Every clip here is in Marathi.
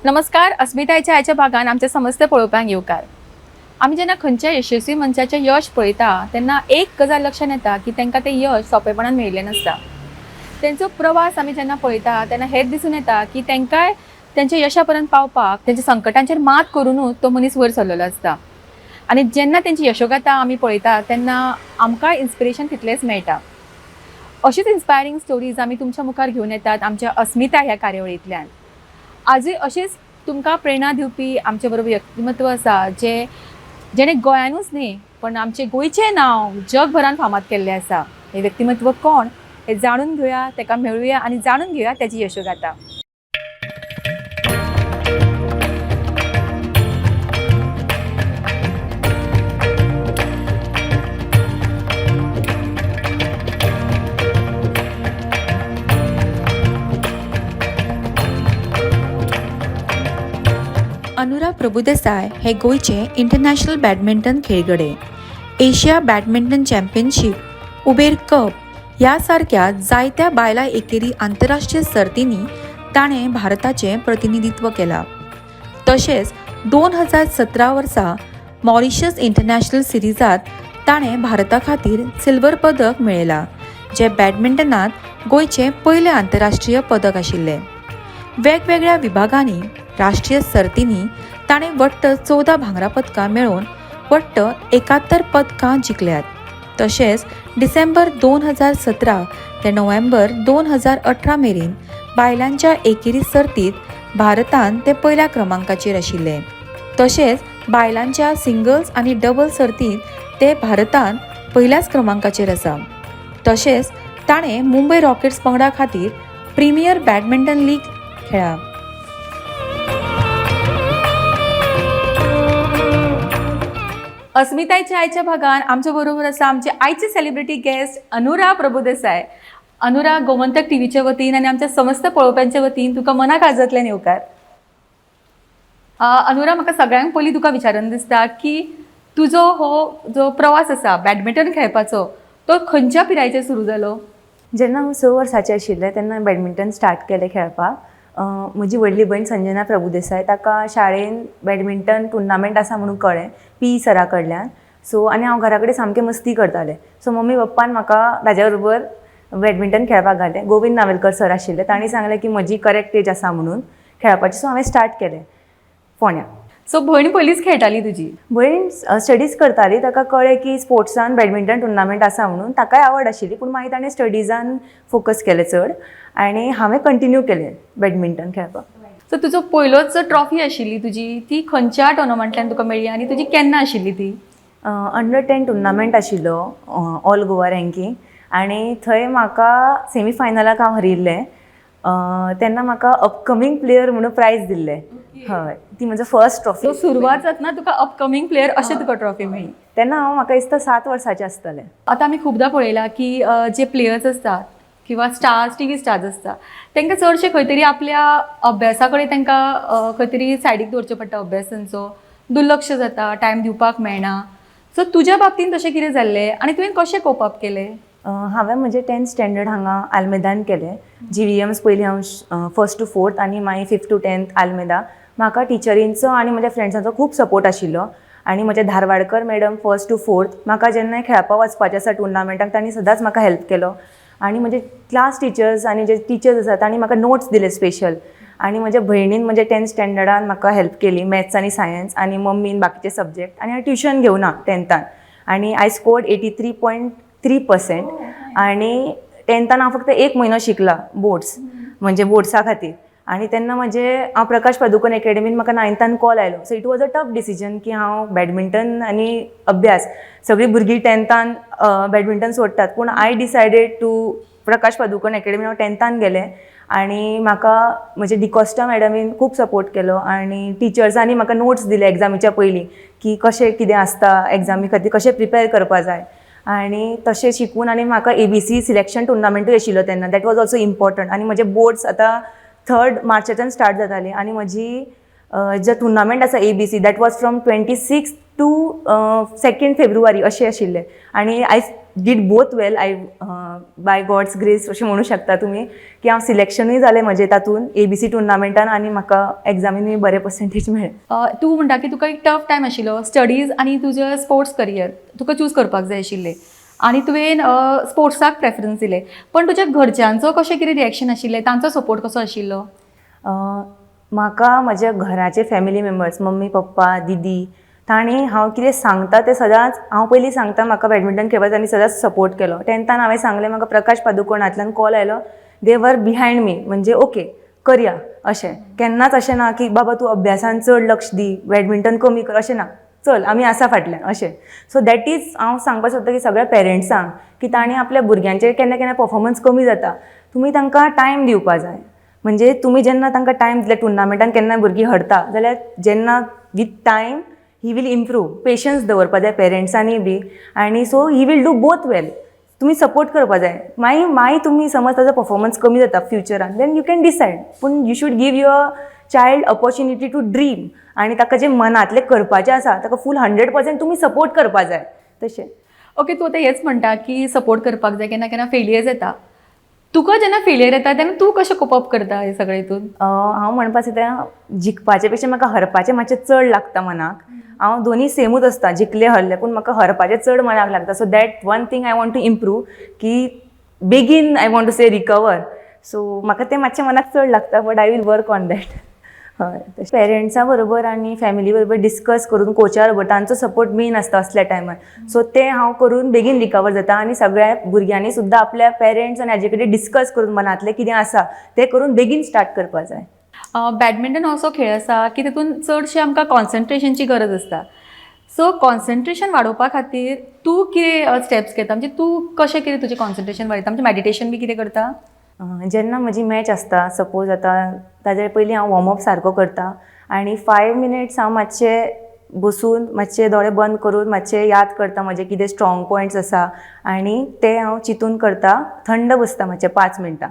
नमस्कार. अस्मिताच्या आयच्या भागान आमचे समस्ते पळोवपाक येवकार. आमी जेन्ना खंयच्या यशस्वी मनशाचें यश पळयता तेन्ना एक गजाल लक्षात येता की तांकां तें यश सोंपेपणान मेळिल्लें नासता. तेंचो प्रवास आमी जेन्ना पळयता तेन्ना हेच दिसून येता की तांकांय तेंच्या यशा पर्यंत पावपाक तेंच्या संकटांचेर मात करूनच तो मनीस वयर सरलेलो आसता. आनी जेन्ना तेंची यशोगाथा आमी पळयता तेन्ना आमकां इन्स्पिरेशन तितलेंच मेळटा. अशीच इन्स्पायरींग स्टोरीज आमी तुमच्या मुखार घेवन येतात आमच्या अस्मिता ह्या कार्यावळींतल्यान. आजूय अशीच तुमकां प्रेरणा दिवपी आमचे बरोबर व्यक्तिमत्व आसा जेणे गोंयानूच न्ही पण आमचे गोंयचें नांव जगभरान फामाद केल्लें आसा. हे व्यक्तिमत्व कोण हे जाणून घेवया, ताका मेळुया आनी जाणून घेवया त्याची यशोगाथा. अनुरा प्रभुदेसाय हे गोयचे इंटरनॅशनल बॅडमिंटन खेळगडे. Asia badminton championship, Uber cup ह्या सारक्या जायत्या बायलां एकेरी आंतरराष्ट्रीय सर्तींनी ताणें भारताचें प्रतिनिधित्व केलां. तशेंच 2017 वर्सा मॉरिशस इंटरनॅशनल सिरिजांत ताणें भारता खातीर सिल्वर पदक मेळयलां, जें बॅडमिंटनांत गोंयचें पयलें आंतरराष्ट्रीय पदक आशिल्लें. वेगवेगळ्या विभागांनी राष्ट्रीय सर्तींनी ताणें वट्ट 14 भांगरा पदकां मेळोवन वट्ट 71 पदकां जिखल्यात. तशेंच डिसेंबर 2017 ते नोव्हेंबर 2018 मेरेन बायलांच्या एकेरी सर्तींत भारतान ते पयल्या क्रमांकाचेर आशिल्ले. तशेंच बायलांच्या सिंगल्स आनी डबल सर्तींत ते भारतान पयल्याच क्रमांकाचेर आसा. तशेंच ताणें मुंबय रॉकेट्स पंगडा खातीर प्रिमियर बॅडमिंटन लीग खेळ्ळा. अस्मिताच्या आयच्या भागान आमच्या बरोबर आसा आमचे आयचे सेलिब्रिटी गेस्ट अनुरा प्रभुदेसाय. अनुरा, गोमंतक टीव्हीच्या वतीन आनी आमच्या समस्त पळोवप्यांच्या वतीन तुका मनाक आजतल्यान येवकार. अनुरा, म्हाका सगळ्यांक पयलीं तुका विचारून दिसता की तुजो हो जो प्रवास आसा बॅडमिंटन खेळपाचो तो खंयच्या पिरायेचेर सुरू जालो? जेन्ना हांव 6 वर्साचें आशिल्लें तेन्ना बॅडमिंटन स्टार्ट केलें खेळपाक. म्हजी व्हडली भयण संजना प्रभुदेसाय, ताका शाळेन बॅडमिंटन टुर्नामेंट आसा म्हणून कळ्ळें पी सरा कडल्यान. सो आनी हांव घरा कडेन सामकें मस्ती करतालें. सो मम्मी पप्पान म्हाका ताज्या बरोबर बॅडमिंटन खेळपाक घालें. गोविंद नावेलकर सर आशिल्ले, तांणी सांगलें की म्हजी करेक्ट एज आसा म्हणून खेळपाची. सो हांवें स्टार्ट केलें फोंड्या. सो भयण पयलींच खेळटाली तुजी? भयण स्टडीज करताली. ताका कळ्ळें की स्पोर्ट्सान बॅडमिंटन टुर्नामेंट आसा म्हणून. ताकाय आवड आशिल्ली, पूण मागीर ताणें स्टडीजान फोकस केलें चड आनी हांवें कंटिन्यू केलें बॅडमिंटन खेळपाक. सो तुजो पयलोच ट्रॉफी आशिल्ली तुजी ती खंयच्या टुर्नामेंटांतल्यान तुका मेळ्ळी आनी तुजी केन्ना आशिल्ली ती? अंडर 10 टुर्नामेंट आशिल्लो, ऑल गोवा रँकींग, आनी थंय म्हाका सेमी फायनलाक हांव हरिल्लें. तेन्ना म्हाका अपकमींग प्लेयर म्हणून प्रायज दिल्लें. हय, ती म्हजो फर्स्ट ट्रॉफी. सुरवात जातना तुका अपकमींग प्लेयर अशें तुका ट्रॉफी मेळ्ळी. तेन्ना हांव म्हाका दिसता 7 वर्साचें आसतलें. आतां आमी खुबदां पळयलां की जे प्लेयर्स आसतात किंवा स्टार्स, टीव्ही स्टार्स आसता तांकां चडशे खंय तरी आपल्या अभ्यासा कडेन तांकां खंय तरी सायडीक दवरचो पडटा. अभ्यास तांचो दुर्लक्ष जाता, टायम दिवपाक मेळना. सो तुज्या बाबतींत तशें कितें जाल्लें आनी तुवें कशें कोप अप केलें? हांवें म्हजें 10th स्टँडर्ड हांगा आल्मेदान केलें. GVMs पयलीं हांव 1st to 4th आनी मागीर 5th to 10th आल्मेदा. म्हाका टिचरींचो आनी म्हज्या फ्रेंड्सांचो खूब सपोर्ट आशिल्लो. आनी म्हजे Dharwadkar madam 1st to 4th म्हाका जेन्नाय खेळपाक वचपाचें आसा टुर्नामेंटाक तांणी सदांच म्हाका हेल्प केलो. आनी म्हजे क्लास टिचर्स आनी जे टिचर्स आसा तांणी म्हाका नोट्स दिले स्पेशल. आनी म्हज्या भयणीन म्हजे 10th स्टँडर्डान म्हाका हेल्प केली, मॅथ्स आनी सायन्स, आनी मम्मीन बाकीचे सब्जेक्ट. आनी हांवें ट्युशन घेवना 10थान. आनी आय स्कोर्ड 83.3%. आनी 10थान हांव फक्त 1 म्हयनो शिकला बोर्ड्स, म्हणजे बोर्ड्सा खातीर. आनी तेन्ना हांव प्रकाश पादुकोण एकेडमीन म्हाका 9थान कॉल आयलो. So it was a tough decision की हांव बॅडमिंटन आनी अभ्यास. सगळीं भुरगीं 10थान बॅडमिंटन सोडटात, पूण I decided to Prakash Padukone एकेडमीन हांव 10थान गेलें. आनी म्हाका म्हजे डिकॉस्टा मॅडमीन खूब सपोर्ट केलो आनी टिचर्सांनी म्हाका नोट्स दिले एग्जामीच्या पयलीं की कशें कितें आसता एग्जामी खातीर, कशें प्रिपेर करपा जाय. आनी तशें शिकून आनी म्हाका ABC सिलेक्शन टुर्नामेंटूय आशिल्लो तेन्ना, दॅट वॉज ऑल्सो इम्पॉर्टंट. आनी म्हजे बोर्ड्स आतां 3rd मार्चाच्यान स्टार्ट जाताली आनी म्हजी जो टुर्नामेंट आसा ABC that was from 26 to 2 फेब्रुवारी अशें आशिल्लें आनी I did both well. I by God's grace अशें म्हणू शकता तुमी की हांव सिलेक्शनूय जालें म्हजें तातूंत ABC टुर्नामेंटान आनी म्हाका एग्जामीनूय बरे पर्संटेज मेळ्ळे. तूं म्हणटा की तुका एक टफ टायम आशिल्लो स्टडीज आनी तुजें स्पोर्ट्स करियर तुका चूज करपाक जाय आशिल्लें आनी तुवें स्पोर्ट्साक प्रेफरन्स दिलें. पण तुज्या घरच्यांचो कशें कितें रिएक्शन आशिल्लें, तांचो सपोर्ट कसो आशिल्लो? म्हाका म्हज्या घराचे फॅमिली मेंबर्स मम्मी पप्पा दीदी तांणी हांव कितें सांगता तें सदांच हांव पयलीं सांगता म्हाका बॅडमिंटन खेळपाक तांणी सदांच सपोर्ट केलो. 10थान हांवें सांगलें म्हाका प्रकाश पादुकोणांतल्यान कॉल आयलो, दे वर बिहायंड मी, म्हणजे ओके करया अशें. केन्नाच अशें ना की बाबा तूं अभ्यासान चड लक्ष दी बॅडमिंटन कमी कर, अशें ना, चल आमी आसा फाटल्यान अशें. सो दॅट इज हांव सांगपाक सोदता की सगळ्या पेरंट्सांक की तांणी आपल्या भुरग्यांचेर केन्ना केन्ना परफॉर्मन्स कमी जाता, तुमी तांकां टायम दिवपा जाय. म्हणजे तुमी जेन्ना तांकां टायम दिले टुर्नामेंटान केन्ना भुरगीं हरता जाल्यार जेन्ना with time he will improve. Patience दवरपा जाय पेरंट्सांनी बी आनी so he will do both well. तुमी सपोर्ट करपा जाय. मागीर तुमी समज ताजो परफॉर्मन्स कमी जाता फ्युचरान देन यू कॅन डिसायड. पूण you should give your child opportunity to dream आनी ताका जें मनांतलें करपाचें आसा ताका फूल 100% तुमी सपोर्ट करपा जाय तशें. ओके, तूं आतां हेंच म्हणटा की सपोर्ट करपाक जाय, केन्ना केन्ना फेलियर्स येता. तुका जेन्ना फेलियर येता तेन्ना तूं कशें कोप अप करता हे सगळे हितून? हांव म्हणपा सोदतां जिखपाचे पेक्षा म्हाका हरपाचें मातशें चड लागता मनाक. हांव दोनी सेमूच आसता, जिखले हरले, पूण म्हाका हरपाचें चड मनाक लागता. So that one thing I want to improve की बेगीन I want to say recover. सो म्हाका तें मातशें मनाक चड लागता but I will work on that. हय, पेरंट्सां बरोबर आनी फॅमिली बरोबर डिस्कस करून कोचा बरोबर तांचो सपोर्ट मेन आसता असल्या टायमार. सो तें हांव करून बेगीन रिकवर जाता आनी सगळ्या भुरग्यांनी सुद्दां आपल्या पेरंट्स आनी हाजे कडेन डिस्कस करून मनांतलें कितें आसा तें करून बेगीन स्टार्ट करपा जाय. बॅडमिंटन असो खेळ आसा की तितून चडशें आमकां कॉन्सन्ट्रेशनची गरज आसता. सो कॉन्सन्ट्रेशन वाडोवपा खातीर तूं कितें स्टेप्स घेता, म्हणजे तूं कशें कितें तुजें कॉन्सन्ट्रेशन वाडयता, म्हणजे मॅडिटेशन बी कितें करता? जेन्ना म्हजी मॅच आसता सपोज आतां ताजे पयलीं हांव वॉर्मअप सारको करता आनी 5 मिनिट्स हांव मातशें बसून मातशे दोळे बंद करून मातशें याद करता म्हजे कितें स्ट्रॉंग पॉयंट्स आसा आनी ते हांव चिंतून करता. थंड बसता मातशें 5 मिनटां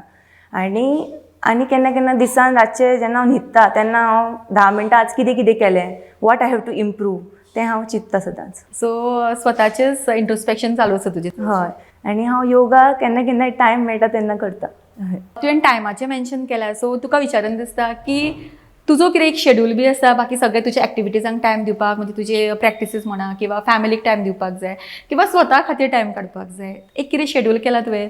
आनी केन्ना केन्ना दिसान रातचें जेन्ना हांव न्हिदता तेन्ना हांव 10 मिनटां आज कितें कितें केलें, what I have to improve तें हांव चिंतता सदांच. सो स्वताचेंच इंट्रोस्पेक्शन चालू आसा तुजें? हय, आनी हांव योगा केन्ना केन्ना टायम मेळटा तेन्ना करता. तुवें टायमाचें मेन्शन केलां, सो तुका विचारून दिसता की तुजो कितें एक शेड्यूल बी आसा बाकी सगळे तुज्या एक्टिविटीजांक टायम दिवपाक, म्हणजे तुजे प्रॅक्टिसीस म्हणा किंवा फॅमिलीक टायम दिवपाक जाय किंवा स्वता खातीर टायम काडपाक जाय, एक कितें शेड्यूल केला तुवें?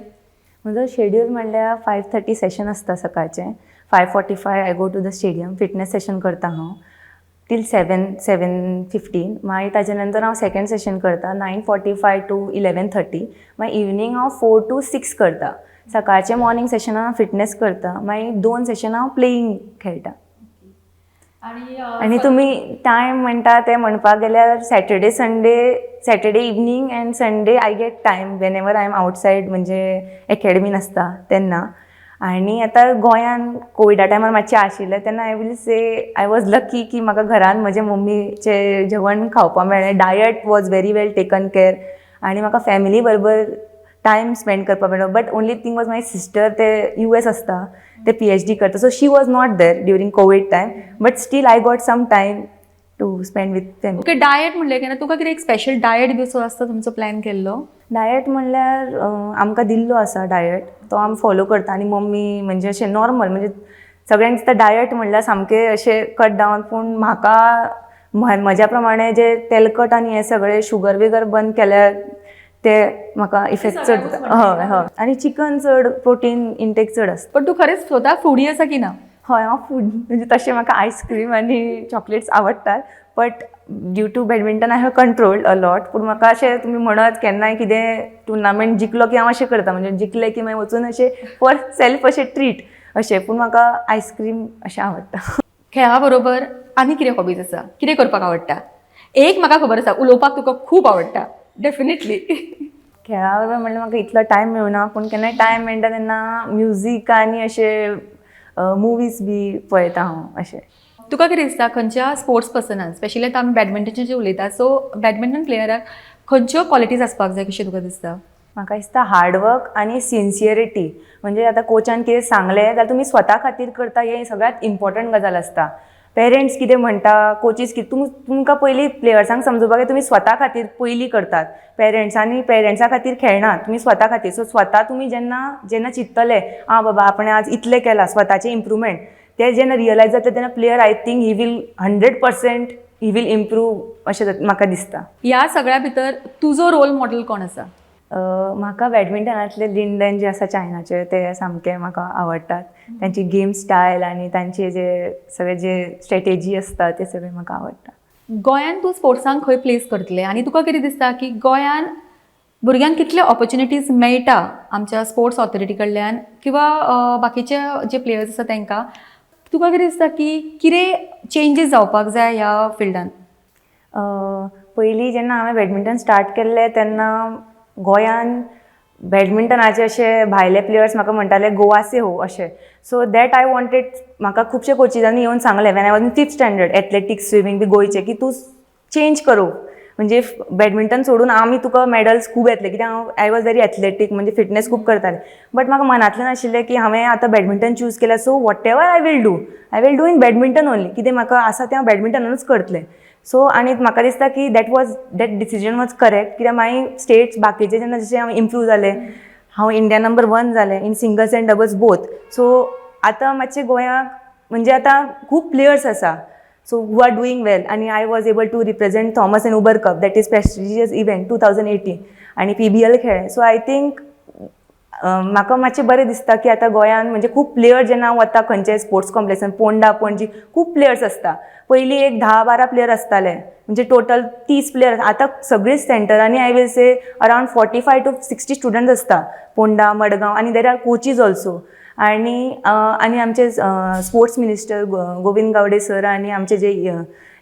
म्हजो शेड्यूल म्हणल्यार 5:30 सेशन आसता सकाळचें. 5:45 I go to the stadium, fitness session करता हांव टील 7:15. मागीर ताजे नंतर हांव सेकंड सेशन करता 9:45 टू 11:30. मागीर इवनींग हांव 4 to 6 करता. सकाळचें मॉर्निंग सेशनान हांव फिटनेस करता, मागीर 2 सेशन हांव प्लेयींग खेळटा. आनी तुमी टायम म्हणटा तें म्हणपाक गेल्यार Saturday evening and Sunday I get time whenever I am outside, म्हणजे एकेडमीन आसता तेन्ना. आनी आतां गोंयान कोविडा टायमार मातशें आशिल्लें तेन्ना I will say I was lucky की म्हाका घरान म्हजे मम्मीचें जेवण खावपाक मेळ्ळें. Diet was very well taken care आनी म्हाका फॅमिली बरोबर टायम स्पेंड करपाक मेळ्ळो. But only thing was my sister, ते US आसता, ते PhD करता, so she was not there during COVID time, but still I got some time to spend with family. Okay, diet म्हणलें की तुका कितें एक स्पेशल डायट बी असो आसता तुमचो प्लॅन केल्लो? डायट म्हणल्यार आमकां दिल्लो आसा डायट, तो आमी फॉलो करता. आनी मम्मी म्हणजे अशें नॉर्मल, म्हणजे सगळ्यांक दिसता डायट म्हणल्यार सामकें अशें कट डावन, पूण म्हाका म्हज्या प्रमाणें जे तेलकट आनी हे सगळे शुगर बिगर बंद केल्यार ते म्हाका इफेक्ट चड जाता. हय हय, आनी चिकन चड, प्रोटीन इंटेक चड आसता. पण तूं खरेंच स्वता फुडी आसा की ना? हय, हांव फूड म्हणजे तशें म्हाका आयस्क्रीम आनी चॉकलेट्स आवडटात, but due to badminton I have controlled a lot. पूण म्हाका अशें तुमी म्हणत केन्नाय कितें टुर्नामेंट जिखलो की हांव अशें करता, म्हणजे जिखलें की मागीर वचून अशें फॉर सेल्फ अशें ट्रीट अशें. पूण म्हाका आयस्क्रीम अशें आवडटा. खेळा बरोबर आनी कितें हॉबीज आसा, कितें करपाक आवडटा? एक म्हाका खबर आसा, उलोवपाक तुका खूब आवडटा डेफिनेटली. खेळा बरोबर म्हणल्यार म्हाका इतलो टायम मेळना, पूण केन्नाय टायम मेळटा तेन्ना म्युजीक आनी अशें मुवीज बी पळयता हांव अशें. तुका कितें दिसता खंयच्या स्पोर्ट्स पर्सनान, स्पेशली आतां आमी बॅडमिंटनचें उलयता, सो बॅडमिंटन प्लेयराक खंयच्यो क्वॉलिटीज आसपाक जाय कशें तुका दिसता? म्हाका दिसता हार्डवर्क आनी सिन्सियरिटी. म्हणजे आतां कोचान कितें सांगलें जाल्यार तुमी स्वता खातीर करता, हें सगळ्यांत इम्पॉर्टंट गजाल आसता. पेरंट्स कितें म्हणटा कोचीस कितें तुमकां पयलीं प्लेयर्सांक समजोवपाक जाय तुमी स्वता खातीर पयलीं करतात पेरंट्सांनी पेरंट्सा खातीर खेळनात तुमी स्वता खातीर सो स्वता तुमी जेन्ना चिंततले बाबा आपण आज इतलें केलां स्वताचें इम्प्रुवमेंट ते जेन्ना रियलायज जाता तेन्ना player I think he will 100% he will improve अशें म्हाका दिसता. ह्या सगळ्या भितर तुजो रोल मॉडेल कोण आसा? म्हाका बॅडमिंटनांतले लिंडन जे आसा चायनाचे ते सामके म्हाका आवडटात. तांची गेम स्टायल आनी तांचे जे सगळे जे स्ट्रॅटेजी आसता ते सगळे म्हाका आवडटा. गोंयान तूं स्पोर्ट्सांक खंय प्लेस करतलें आनी तुका कितें दिसता की गोंयान भुरग्यांक कितले ऑपॉर्च्युनिटीज मेळटा आमच्या स्पोर्ट्स ऑथॉरिटी कडल्यान किंवा बाकीचे जे प्लेयर्स आसा तांकां तुका कितें दिसता की कितें चेंजीस जावपाक जाय ह्या फिल्डान? पयलीं जेन्ना हांवें बॅडमिंटन स्टार्ट केल्लें तेन्ना गोंयान बॅडमिंटनाचे अशे भायले प्लेयर्स म्हाका म्हणटाले गोवा से हो अशें सो दॅट आय वॉन्टेड म्हाका खुबशे कोचिजांनी येवन सांगलें when I was in 5th standard athletics swimming बी गोंयचे की तूं चेंज करो म्हणजे बॅडमिंटन सोडून आमी तुका मॅडल्स खूब येतले कित्याक आय वॉज व्हेरी एथलेटीक म्हणजे फिटनेस खूब करतालें बट म्हाका मनांतल्यान आशिल्लें की हांवें आतां बॅडमिंटन चूज केलां so whatever I will do in badminton only कितें म्हाका आसा तें हांव बॅडमिंटनानूच करतलें. सो आनी म्हाका दिसता की दॅट डिसिजन वॉज करेक्ट कित्याक मागीर स्टेट्स बाकीचे जेन्ना जशें हांव इम्प्रूव जालें हांव इंडिया नंबर 1 जालें in singles and doubles both so आतां मातशें गोंयाक म्हणजे आतां खूब प्लेयर्स आसा so who are doing well आनी I was able to represent Thomas and Uber cup that is prestigious event 2018 आनी PBL खेळ्ळें सो आय थिंक म्हाका मातशें बरें दिसता की आतां गोंयान म्हणजे खूब प्लेयर जेन्ना हांव वता खंयच्याय स्पोर्ट्स कॉम्प्लेक्सान पोंडा पणजी खूब प्लेयर्स आसता पयलीं एक 10-12 प्लेयर आसताले म्हणजे टोटल 30 प्लेयर आतां सगळींच सेंटरांनी I will say around 45 to 60 students आसता पोंडा मडगांव आनी देर आर कोचीज ऑल्सो आनी आमचे sports minister Govind Gawade sir आनी आमचे जे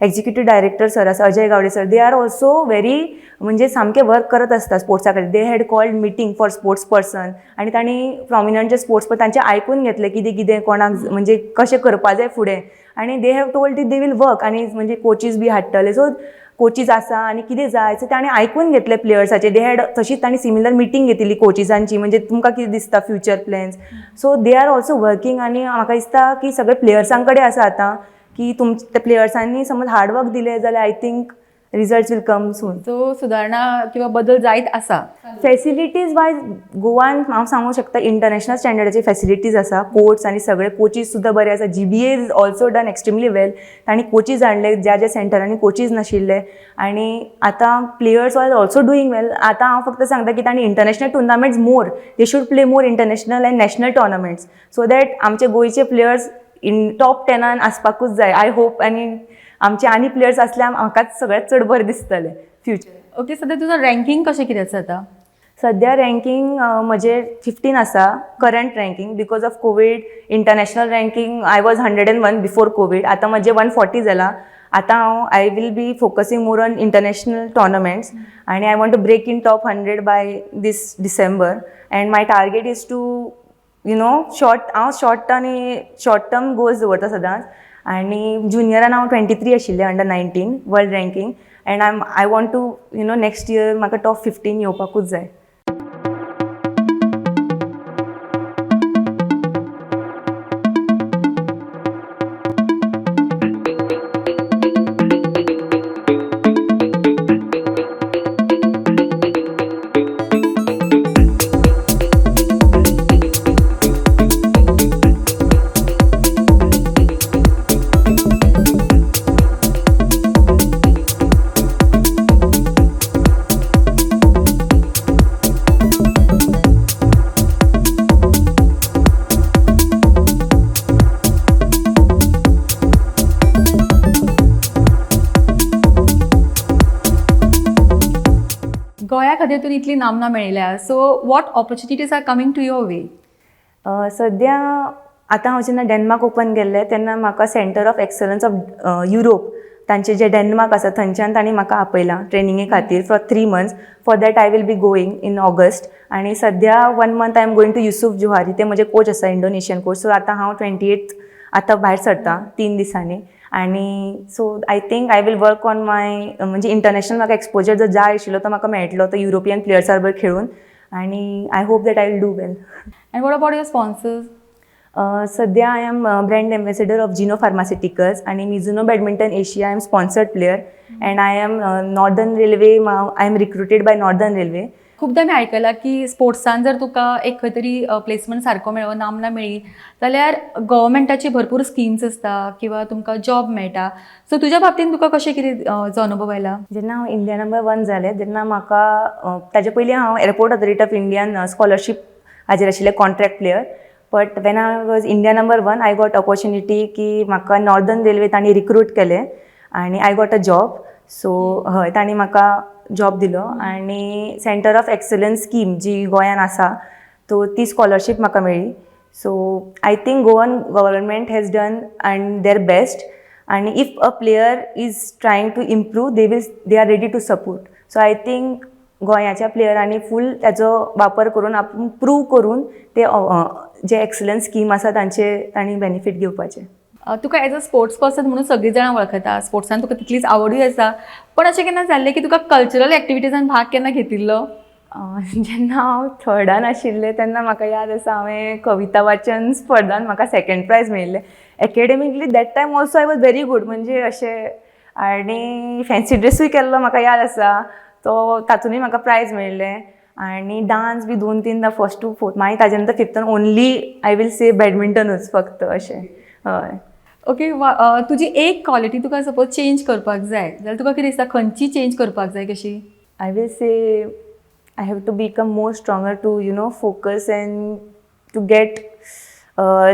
एक्झिक्युटीव डायरेक्टर सर आसा Ajay Gawade sir they are also very म्हणजे सामके वर्क करत आसता स्पोर्ट्सा खातीर they had called meeting for sports person आनी तांणी प्रॉमिनंट जे स्पोर्ट्स तांचे आयकून घेतले कितें कितें कोणाक म्हणजे कशें करपा जाय फुडें आनी they have told they will work आनी म्हणजे कोचीज बी हाडटले सो कोचीज आसा आनी कितें जाय सो तांणी आयकून घेतले प्लेयर्साचे दे हॅड तशीच तांणी सिमिलर मिटींग घेतिल्ली कोचिजांची म्हणजे तुमकां कितें दिसता future plans so they are also working आनी म्हाका दिसता की सगळे प्लेयर्सां कडेन आसा आतां की त्या प्लेयर्सांनी समज हार्डवर्क दिलें जाल्यार I think results will come soon. So सुदारणा किंवा बदल जायत आसा. फेसिलिटीज वायज गोवान हांव सांगूं शकता इंटरनॅशनल स्टँडर्डाची फेसिलिटीज आसा कोर्ट्स आनी सगळे कोचीज सुद्दां बरे आसा GBA इज ऑल्सो डन एक्स्ट्रिमली वेल तांणी कोचीज हाडले ज्या सेंटरांनी कोचीज नाशिल्ले आनी आतां प्लेयर्स आर ऑल्सो डुईंग वेल. आतां हांव फक्त सांगता की तांणी international tournaments more they should play more international end national tournaments so that आमचे गोंयचे प्लेयर्स इन टॉप 10 आसपाकूच जाय आय होप आनी आमचे आनी प्लेयर्स असल्यार म्हाकाच सगळ्यात चड बरें दिसतलें फ्युचर. ओके सद्या तुजो रँकींग कशें कितें आसा आतां? सद्या रँकींग म्हजें 15 आसा current ranking because of COVID international ranking I was 101 before COVID आतां म्हजें 140 जालां. आतां हांव I will be focusing more on international tournaments आनी I want to break in top 100 by this December and my target is to हांव शॉर्ट टर्म गोल्स दवरता सदांच आनी जुनियरान हांव 23 आशिल्लें under 19 world ranking and I want to next year म्हाका टॉप 15 येवपाकूच जाय. गोंया खातीर तुवें इतली नामना मेळयल्या so what opportunities are coming to your way? सद्या आतां हांव जेन्ना डेन्मार्क ओपन गेल्लें तेन्ना म्हाका centre of excellence of Europe तांचे जे डेन्मार्क आसा थंयच्यान तांणी म्हाका आपयलां ट्रेनिंगे खातीर for 3 months. For that I will be going in August आनी सद्या 1 month I am going to Yusuf Juhari ते म्हजे कोच आसा इंडोनेशियन कोच सो आतां हांव 28th आतां भायर सरता 3 दिसांनी आनी so I think I will work on my म्हणजे इंटरनॅशनल म्हाका एक्सपोजर जो जाय आशिल्लो तो म्हाका मेळटलो तो युरोपियन प्लेयर्सा बरोबर खेळून आनी I hope that I will do well. And what about your sponsors? सध्या I am brand ambassador of Geno Pharmaceuticals आणि Mizuno badminton Asia I am sponsored player and I am Northern Railway I am recruited by Northern Railway. खूपदा मी आयकलां की स्पोर्ट्सान जर तुका एक खंय तरी प्लेसमेंट सारको मेळ्ळो नामना मेळ्ळी जाल्यार गव्हर्मेंटाची भरपूर स्किम्स आसता किंवा तुमकां जॉब मेळटा. सो तुज्या बाबतींत तुका कशें कितें जो अनुभव आयला? जेन्ना हांव इंडिया नंबर 1 जालें तेन्ना म्हाका ताजे पयलीं हांव एअरपोर्ट ऑथॉरिटी ऑफ इंडियान स्कॉलरशीप हाजेर आशिल्लें contract player. But when I was India number 1 I got opportunity की म्हाका नॉर्दर्न रेल्वे तांणी रिक्रूट केलें आनी I got a job. So हय तांणी म्हाका जॉब दिलो आनी सेंटर ऑफ एक्सलन्स स्कीम जी गोंयान आसा तो ती स्कॉलरशीप म्हाका मेळ्ळी. So I think Goan government has done and their best आनी if a player is trying to improve they are ready to support. So I think गोंयाच्या प्लेयरांनी फूल त्याचो वापर करून आपूण प्रूव करून ते जे एक्सलन्स स्कीम आसा तांणी बेनिफीट घेवपाचें. तुका एज अ स्पोर्ट्स पर्सन म्हणून सगळीं जाणां वळखता, स्पोर्ट्सान तुका तितलीच आवडूय आसा, पण अशें केन्ना जाल्लें की तुका कल्चरल एक्टिविटीजान भाग केन्ना घेतिल्लो? जेन्ना हांव थर्डान आशिल्लें तेन्ना म्हाका याद आसा हांवें कविता वाचन स्पर्धान म्हाका सेकंड प्रायज मेळिल्लें. Academically that time also I was very good म्हणजे अशें आनी फॅन्सी ड्रेसूय केल्लो म्हाका याद आसा तो तातूंतय म्हाका प्रायज मेळिल्लें. आनी डान्स बी 2-3दा फर्स्ट टू फोर्थ मागीर ताजे नंतर फिफ्थान ओन्ली आय वील से बॅडमिंटनूच फक्त अशें. हय. ओके, तुजी एक क्वॉलिटी तुका सपोज चेंज करपाक जाय जाल्यार तुका कितें दिसता खंयची चेंज करपाक जाय कशी? I will say I have to become more stronger to focus and to get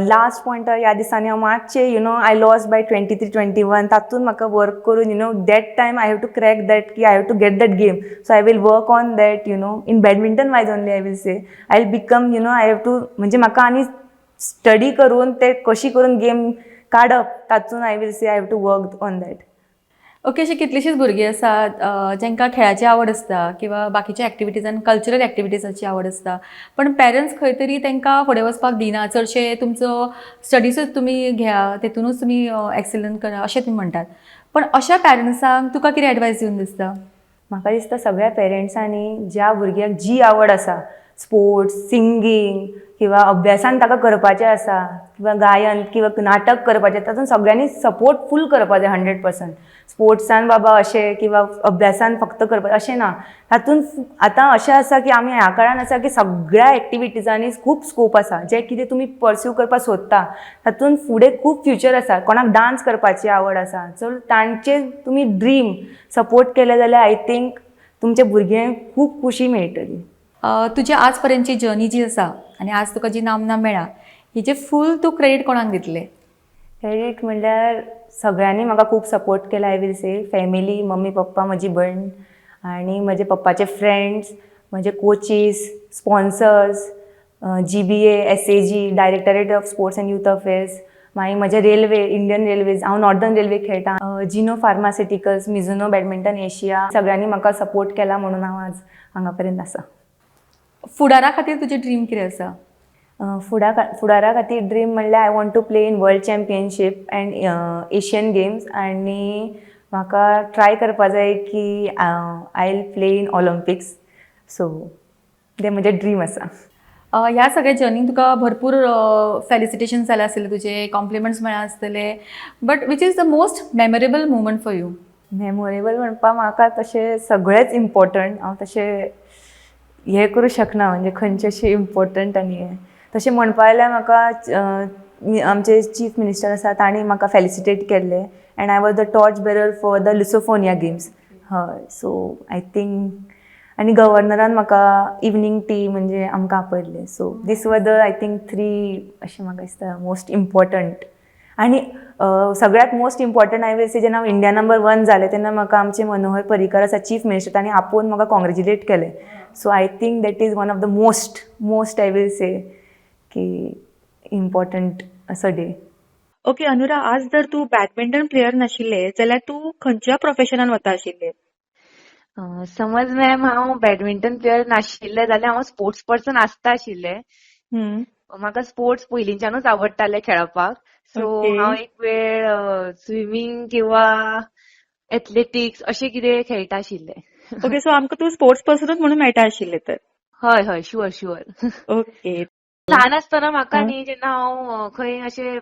last pointer ह्या दिसांनी हांव मातशें I lost by 23-21 तातूंत म्हाका वर्क करून that time I have to crack that की I have to get that game. So I will work on that in badminton wise only I will say I'll become I have to म्हणजे म्हाका आनी स्टडी करून ते कशी करून गेम काडप तातूंत I will say I have to work on that. Okay, अशी कितलीशीच भुरगीं आसात जांकां खेळाची आवड आसता किंवा बाकीच्या एक्टिविटीजान कल्चरल एक्टिविटीजाची आवड आसता, पण पेरंट्स खंय तरी तांकां फुडें वचपाक दिना. चडशे तुमचो स्टडीजूच तुमी घेया, तेतूनच तुमी एक्सलंट करा अशें तुमी म्हणटात. पण अशा पेरंट्सांक तुका कितें एडवायस दिवन दिसता? म्हाका दिसता सगळ्या पेरंट्सांनी ज्या भुरग्याक जी आवड आसा स्पोर्ट्स, सिंगींग किंवा अभ्यासान ताका करपाचें आसा किंवा गायन किंवा नाटक करपाचें तातूंत सगळ्यांनी सपोर्ट फूल करपाचें 100%. स्पोर्ट्सान बाबा अशें किंवा अभ्यासान फक्त करपाचें अशें ना. तातूंत आतां अशें आसा की आमी ह्या काळान आसा की सगळ्या एक्टिविटीजांनी खूब स्कोप आसा. जें कितें तुमी परस्यू करपाक सोदता तातूंत फुडें खूब फ्युचर आसा. कोणाक डान्स करपाची आवड आसा चल तांचे तुमी ड्रीम सपोर्ट केले जाल्यार आय थिंक तुमचे भुरगें खूब खुशी मेळटली. तुजी आज पर्यंतची जर्नी जी आसा आनी आज तुका जी नामना मेळ्ळा हिचे फूल तूं क्रेडीट कोणाक दितलें? क्रेडीट म्हणल्यार सगळ्यांनी म्हाका खूब सपोर्ट केला I will say. Family, mummy papa, म्हजी भयण आनी म्हजे पप्पाचे फ्रेंड्स, म्हजे coaches, sponsors, GBA, SAG, directorate of sports and youth affairs, मागीर म्हजे रेल्वे, इंडियन रेल्वेज, हांव नॉर्दर्न रेल्वे खेळटा, जिनो फार्मास्युटिकल्स, मिझुनो बॅडमिंटन एशिया, सगळ्यांनी म्हाका सपोर्ट केला म्हणून हांव आज हांगा पर्यंत आसा. फुडारा खातीर तुजें ड्रीम कितें आसा? फुडारा खातीर ड्रीम म्हणल्यार I want to play in world championship and Asian games आनी म्हाका ट्राय करपा जाय की I will play in Olympics. So ते म्हजें ड्रीम आसा. ह्या सगळ्या जर्नीक तुका भरपूर फेलिसिटेशन्स जाले आसतले, तुजे कॉम्प्लिमेंट्स मेळ्ळा आसतले, but which is the most memorable movement for you? Memorable म्हणपाक म्हाका तशें सगळेंच इम्पॉर्टंट. हांव तशें हें करूं शकना म्हणजे खंयचें अशें इम्पॉर्टंट आनी हें तशें म्हणपा जाल्यार म्हाका आमचे चीफ मिनिस्टर आसा तांणी म्हाका फेलिसिटेट केल्लें and I was the torch bearer for the Lusofonia games. हय. सो आय थिंक आनी गव्हर्नरान म्हाका इवनींग टी म्हणजे आमकां आपयल्लें. So this were the I think 3 अशें म्हाका दिसता मोस्ट इम्पॉर्टंट. आनी सगळ्यात मोस्ट इम्पॉर्टंट आय विल से जेन्ना हांव इंडिया नंबर 1 जालें तेन्ना म्हाका आमचे मनोहर पर्रीकर आसा चीफ मिनिस्टर तांणी आपोवन म्हाका कॉंग्रेच्युलेट केलें. So I think that is one of the most I will से की इम्पॉर्टंट असो डे. ओके अनुरा, आज जर तू बॅडमिंटन प्लेयर नाशिल्ले जाल्यार तू खंयच्या प्रोफेशनान वता आशिल्ले? समज मॅम हांव बॅडमिंटन प्लेयर नाशिल्लें जाल्यार हांव स्पोर्ट्स पर्सन आसता आशिल्लें. म्हाका स्पोर्ट्स पयलींच्यानूच आवडटाले खेळपाक. सो हांव एक वेळ स्विमींग किंवा एथलेटिक्स अशें कितें खेळटा आशिल्लें. ओके, सो आमकां तू स्पोर्ट्स पर्सनूच म्हणून मेळटा आशिल्लें तर? हय, शुअर. ओके. ल्हान आसतना म्हाका न्ही जेन्ना हांव खंय अशें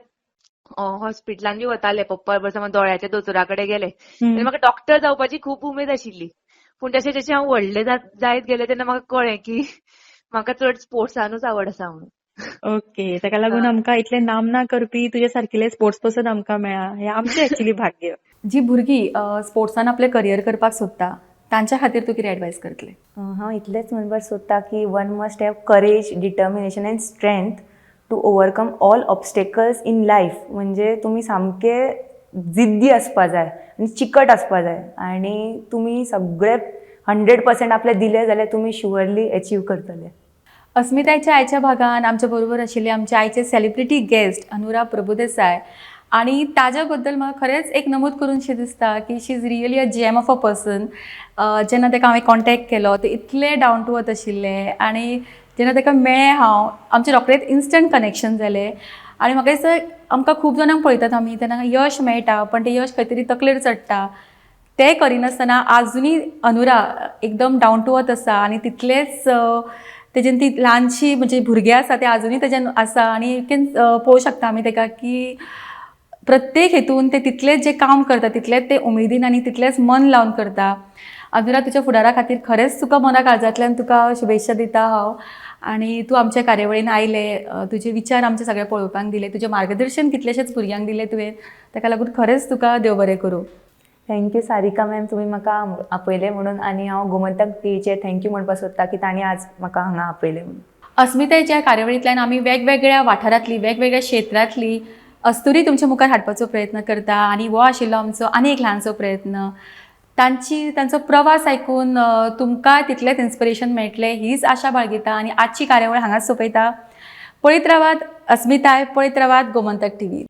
हॉस्पिटलान बी वतालें पप्पा बरोबर समज दोळ्याच्या दोतोरा कडेन गेले तेन्ना म्हाका डॉक्टर जावपाची खूब उमेद आशिल्ली. पूण जशें जशें हांव व्हडलें जायत गेलें तेन्ना म्हाका कळ्ळें की म्हाका चड स्पोर्ट्सानूच आवड आसा म्हणून. ओके, ताका लागून आमकां इतले नामना करपी तुजे सारकिले स्पोर्ट्स पर्सन आमकां मेळ्ळा हें आमचें एक्चुअली भाग्य. जी भुरगीं स्पोर्ट्सान आपलें करियर करपाक सोदता तांच्या खातीर तूं कितें एडवायस करतलें? हांव इतलेंच म्हणपाक सोदता की one must have courage, determination and strength to overcome all obstacles in life. म्हणजे तुमी सामके जिद्दी आसपा जाय आनी चिकट आसपा जाय आनी तुमी सगळे 100% आपले दिले जाल्यार तुमी शुअरली अचीव करतले. अस्मितायच्या आयच्या भागान आमच्या बरोबर आशिल्ले आमचे आयचे सेलिब्रिटी गेस्ट अनुरा प्रभुदेसाय आणि ताज्या बद्दल म्हाका खरेंच एक नमूद करूनशें दिसता की she is really a gem of a person. जेन्ना ताका हांवें कॉन्टॅक्ट केलो ते इतले डावन टू अर्थ आशिल्ले आनी जेन्ना ताका मेळ्ळें हांव आमचे रोखडेंच इन्स्टंट कनेक्शन जालें आनी म्हाका दिसता आमकां खूब जाणांक पळयतात आमी तेन्ना यश मेळटा पण तें यश खंय तरी तकलेर चडटा. तें करिनासतना आजुनी अनुरा एकदम डावन टू अर्थ आसा आनी तितलेंच तेजेन ती ल्हानशी म्हणजे भुरगें आसा तें आजुनी तेजेन आसा आनी यू कॅन पळोवंक शकता आमी ताका की प्रत्येक हेतून ते तितलेंच जें काम करता तितलेंच ते उमेदीन आनी तितलेंच मन लावन करता. अनुरा तुज्या फुडारा खातीर खरेंच तुका मना काळजांतल्यान तुका शुभेच्छा दिता हांव. आनी तूं आमच्या कार्यावळीन आयलें, तुजे विचार आमचे सगळे पळोवपाक दिले, तुजें मार्गदर्शन कितलेशेच भुरग्यांक दिलें तुवें, ताका लागून खरेंच तुका देव बरें करूं. थँक्यू सारिका मॅम, तुमी म्हाका आपयलें म्हणून आनी हांव गोमंतक टीव्हीचेर थँक्यू म्हणपाक सोदता की तांणी आज म्हाका हांगा आपयलें म्हणून. अस्मितायच्या कार्यावळींतल्यान आमी वेगवेगळ्या वाठारांतली वेगवेगळ्या क्षेत्रांतली अस्तुरी तुमच्या मुखार हाडपाचो प्रयत्न करता आनी हो आशिल्लो आमचो आनी एक ल्हानसो प्रयत्न. तांचो प्रवास आयकून तुमकां तितलेंच इन्स्पिरेशन मेळटलें हीच आशा बाळगिता आनी आजची कार्यावळ हांगाच सोंपयता. पळयत रावात अस्मिताय, पळयत रावात गोमंतक टीव्ही.